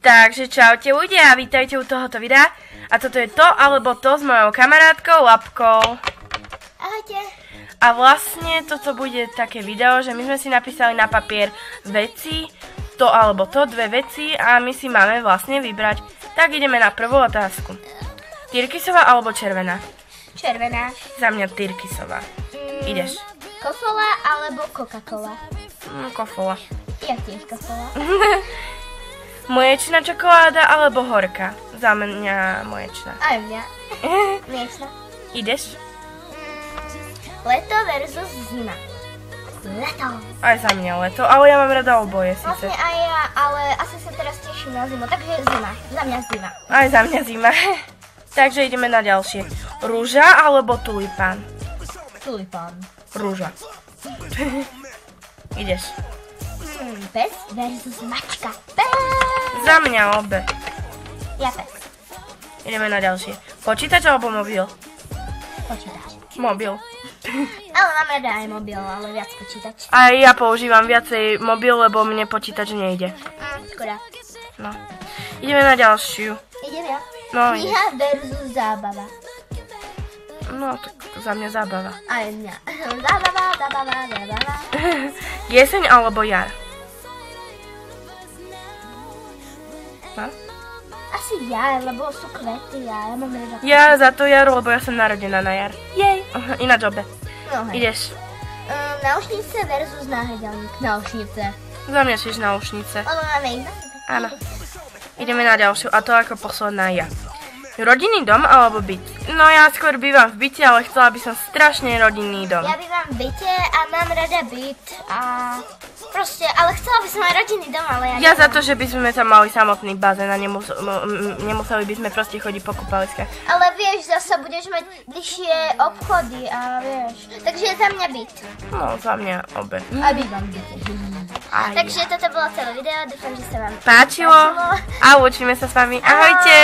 Takže čaute ľudia a vítajte u tohoto videa. A toto je to alebo to s mojou kamarátkou Lapkou. Ahojte. A vlastne toto bude také video, že my sme si napísali na papier veci, to alebo to, dve veci a my si máme vlastne vybrať. Tak ideme na prvú otázku. Tyrkysová alebo červená? Červená. Za mňa tyrkysová. Ideš. Kofola alebo Coca-Cola? Kofola. Ja tiež kofola. Mliečna čokoláda alebo horká? Za mňa mliečna. Aj mňa. Mliečna. Ideš? Leto versus zima. Leto. Aj za mňa leto, ale ja mám rada oboje síce. Vlastne aj ja, ale asi sa teraz teším na zimu, takže zima. Za mňa zima. Aj za mňa zima. Takže ideme na ďalšie. Rúža alebo tulipán? Tulipán. Rúža. Ideš. Pes versus mačka. Pes. Za mňa obe. Ja pes. Ideme na ďalšie. Počítač alebo mobil? Počítač. Mobil. Ale mám rada aj mobil, ale viac počítač. A ja používam viacej mobil, lebo mne počítač nejde. Škoda. No. Ideme na ďalšiu. Idem ja. No, Kniha versus zábava. No, tak za mňa zábava. Aj mňa. Zábava, zábava, zábava. Jeseň alebo jar? No? Asi jar, lebo sú kvety, ja mám rada. Ja za to jar, lebo ja som narodená na jar. Jej. Ináč obe. No, hej. Ideš. Náušnice versus náhľadalník. Náušnice. Za mňa tiež náušnice. Lebo máme ich. Áno. Ideme na ďalšiu a to ako posledná ja. Rodinný dom alebo byt? No ja skôr bývam v byte, ale chcela by som strašne rodinný dom. Ja bývam v byte a mám rada byt a proste, ale chcela by som aj rodinný dom, ale ja za to, že by sme tam mali samotný bazén a nemuseli by sme proste chodiť po kúpaliskách. Ale vieš, zasa budeš mať bližšie obchody a vieš. Takže za mňa byt. No za mňa obe. A bývam v byte. Takže toto bolo celé video, dúfam, že sa vám páčilo a učíme sa s vami. Ahojte!